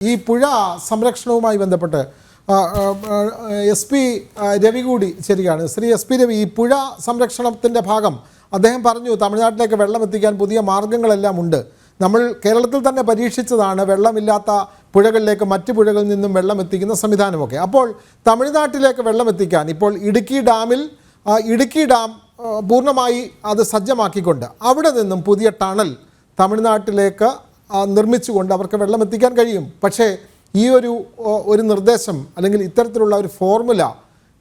ഈ പുഴ സംരക്ഷണവുമായി ബന്ധപ്പെട്ട് SP രവി കൂടി ശരിയാണ്. ശ്രീ SP രവി, ഈ പുഴ സംരക്ഷണത്തിൻ്റെ ഭാഗം അദ്ദേഹം പറഞ്ഞു തമിഴ്നാട്ടിലേക്ക് വെള്ളം എത്തിക്കാൻ പുതിയ മാർഗങ്ങളെല്ലാം ഉണ്ട്. നമ്മൾ കേരളത്തിൽ തന്നെ പരീക്ഷിച്ചതാണ് വെള്ളമില്ലാത്ത പുഴകളിലേക്ക് മറ്റ് പുഴകളിൽ നിന്നും വെള്ളം എത്തിക്കുന്ന സംവിധാനമൊക്കെ. അപ്പോൾ തമിഴ്നാട്ടിലേക്ക് വെള്ളം എത്തിക്കാൻ ഇപ്പോൾ ഇടുക്കി ഡാം പൂർണ്ണമായി അത് സജ്ജമാക്കിക്കൊണ്ട് അവിടെ നിന്നും പുതിയ ടണൽ തമിഴ്നാട്ടിലേക്ക് നിർമ്മിച്ചുകൊണ്ട് അവർക്ക് വെള്ളം എത്തിക്കാൻ കഴിയും. പക്ഷേ ഈ ഒരു നിർദ്ദേശം അല്ലെങ്കിൽ ഇത്തരത്തിലുള്ള ഒരു ഫോർമുല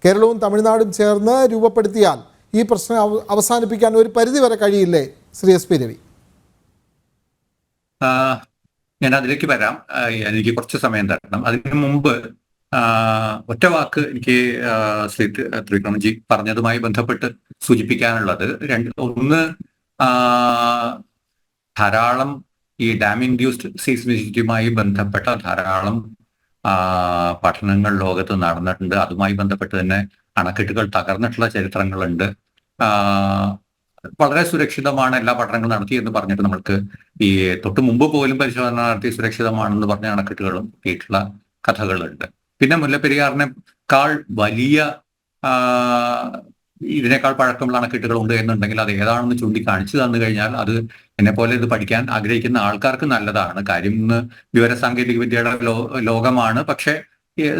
കേരളവും തമിഴ്നാടും ചേർന്ന് രൂപപ്പെടുത്തിയാൽ ഈ പ്രശ്നം അവസാനിപ്പിക്കാൻ ഒരു പരിധി വരെ കഴിയില്ലേ ശ്രീ SP രവി? ഞാൻ അതിലേക്ക് വരാം. എനിക്ക് കുറച്ച് സമയം തരണം. അതിനു മുമ്പ് ഒറ്റ വാക്ക് എനിക്ക് ശ്രീ ത്രിവിക്രമജി പറഞ്ഞതുമായി ബന്ധപ്പെട്ട് സൂചിപ്പിക്കാനുള്ളത് ഒന്ന്, ധാരാളം ഈ ഡാം ഇൻഡ്യൂസ്ഡ് സീസ്മിസിറ്റിയുമായി ബന്ധപ്പെട്ട ധാരാളം പഠനങ്ങൾ ലോകത്ത് നടന്നിട്ടുണ്ട്. അതുമായി ബന്ധപ്പെട്ട് തന്നെ അണക്കെട്ടുകൾ തകർന്നിട്ടുള്ള ചരിത്രങ്ങളുണ്ട്. വളരെ സുരക്ഷിതമാണ് എല്ലാ പഠനങ്ങളും നടത്തി എന്ന് പറഞ്ഞിട്ട് നമ്മൾക്ക് ഈ തൊട്ട് മുമ്പ് പോലും പരിശോധന നടത്തി സുരക്ഷിതമാണെന്ന് പറഞ്ഞ അണക്കെട്ടുകളും കിട്ടിയിട്ടുള്ള കഥകളുണ്ട്. പിന്നെ മുല്ലപ്പെരിയാറിനേക്കാൾ വലിയ ഇതിനേക്കാൾ പഴക്കമുള്ള അണക്കെട്ടുകൾ ഉണ്ട് എന്നുണ്ടെങ്കിൽ അത് ഏതാണെന്ന് ചൂണ്ടിക്കാണിച്ചു തന്നു കഴിഞ്ഞാൽ അത് എന്നെപ്പോലെ ഇത് പഠിക്കാൻ ആഗ്രഹിക്കുന്ന ആൾക്കാർക്ക് നല്ലതാണ്. കാര്യം ഇന്ന് വിവരസാങ്കേതിക വിദ്യയുടെ ലോകമാണ്. പക്ഷെ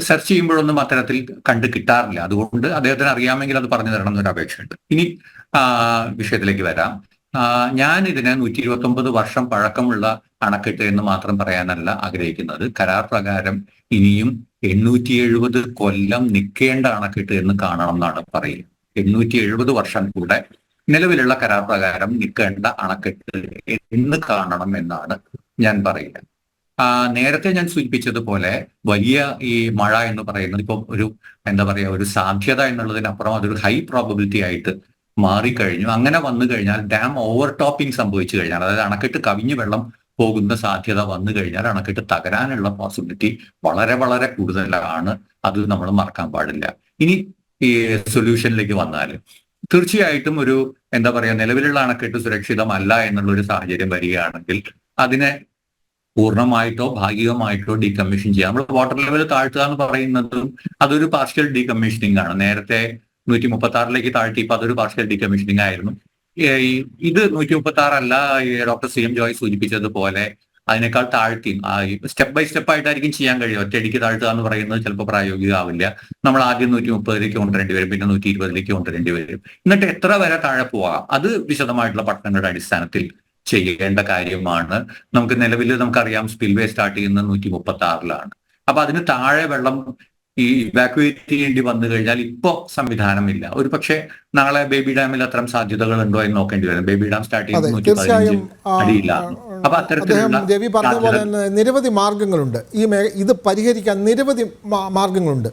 സെർച്ച് ചെയ്യുമ്പോഴൊന്നും അത്തരത്തിൽ കണ്ടു കിട്ടാറില്ല. അതുകൊണ്ട് അദ്ദേഹത്തിന് അറിയാമെങ്കിൽ അത് പറഞ്ഞു തരണം എന്നൊരു അപേക്ഷയുണ്ട്. ഇനി വിഷയത്തിലേക്ക് വരാം. ഞാൻ ഇതിനെ 129 വർഷം പഴക്കമുള്ള അണക്കെട്ട് എന്ന് മാത്രം പറയാനല്ല ആഗ്രഹിക്കുന്നത്. കരാർ പ്രകാരം ഇനിയും 870 കൊല്ലം നിൽക്കേണ്ട അണക്കെട്ട് എന്ന് കാണണം എന്നാണ് പറയുക. 870 വർഷം കൂടെ നിലവിലുള്ള കരാർ പ്രകാരം നിൽക്കേണ്ട അണക്കെട്ട് എന്ന് കാണണം എന്നാണ് ഞാൻ പറയുക. നേരത്തെ ഞാൻ സൂചിപ്പിച്ചതുപോലെ വലിയ ഈ മഴ എന്ന് പറയുന്നത് ഇപ്പം ഒരു സാധ്യത എന്നുള്ളതിനപ്പുറം അതൊരു ഹൈ പ്രോബബിലിറ്റി ആയിട്ട് മാറിക്കഴിഞ്ഞു. അങ്ങനെ വന്നു കഴിഞ്ഞാൽ ഡാം ഓവർ ടോപ്പിംഗ് സംഭവിച്ചു കഴിഞ്ഞാൽ, അതായത് അണക്കെട്ട് കവിഞ്ഞു വെള്ളം പോകുന്ന സാധ്യത വന്നു കഴിഞ്ഞാൽ അണക്കെട്ട് തകരാനുള്ള പോസിബിലിറ്റി വളരെ വളരെ കൂടുതലാണ്. അത് നമ്മൾ മറക്കാൻ പാടില്ല. ഇനി ഈ സൊല്യൂഷനിലേക്ക് വന്നാൽ തീർച്ചയായിട്ടും നിലവിലുള്ള അണക്കെട്ട് സുരക്ഷിതമല്ല എന്നുള്ള ഒരു സാഹചര്യം വരികയാണെങ്കിൽ അതിനെ പൂർണ്ണമായിട്ടോ ഭാഗികമായിട്ടോ ഡീകമ്മീഷൻ ചെയ്യാം. നമ്മൾ വാട്ടർ ലെവൽ താഴ്ത്തുക എന്ന് പറയുന്നതും അതൊരു പാർഷ്യൽ ഡീകമ്മീഷനിങ് ആണ്. നേരത്തെ 136 താഴ്ത്തിയപ്പോൾ അതൊരു പാർഷ്യൽ ഡീകമ്മീഷനിങ് ആയിരുന്നു. ഇത് 136 അല്ല. ഡോക്ടർ CM ജോയ് സൂചിപ്പിച്ചതുപോലെ അതിനേക്കാൾ താഴ്ത്തി സ്റ്റെപ്പ് ബൈ സ്റ്റെപ്പ് ആയിട്ടായിരിക്കും ചെയ്യാൻ കഴിയും. ഒറ്റയടിക്ക് താഴ്ത്തുക എന്ന് പറയുന്നത് ചിലപ്പോൾ പ്രായോഗികമാവില്ല. നമ്മൾ ആദ്യം 130 കൊണ്ടുവരേണ്ടി വരും, പിന്നെ 120 കൊണ്ടുവരേണ്ടി വരും. എന്നിട്ട് എത്ര വരെ താഴെ പോവാം അത് വിശദമായിട്ടുള്ള പഠനങ്ങളുടെ അടിസ്ഥാനത്തിൽ ചെയ്യേണ്ട കാര്യമാണ്. നമുക്കറിയാം സ്പിൽവേ സ്റ്റാർട്ട് ചെയ്യുന്നത് 136 അപ്പൊ അതിന് താഴെ വെള്ളം ഇവാക്യുവേറ്റ് ചെയ്യേണ്ടി വന്നു കഴിഞ്ഞാൽ ഇപ്പോൾ സംവിധാനമില്ല. ഒരു പക്ഷേ നാളെ ബേബി ഡാമിൽ അത്തരം സാധ്യതകൾ ഉണ്ടോ എന്ന് നോക്കേണ്ടി വരും. ബേബി ഡാം സ്റ്റാർട്ട് ചെയ്യുന്നത് 115 അടിയിലാണ്. അപ്പൊ അത്തരത്തിലുള്ള രവി പറഞ്ഞ പോലെ നിരവധി മാർഗങ്ങളുണ്ട്. ഇത് പരിഹരിക്കാൻ നിരവധി മാർഗങ്ങളുണ്ട്.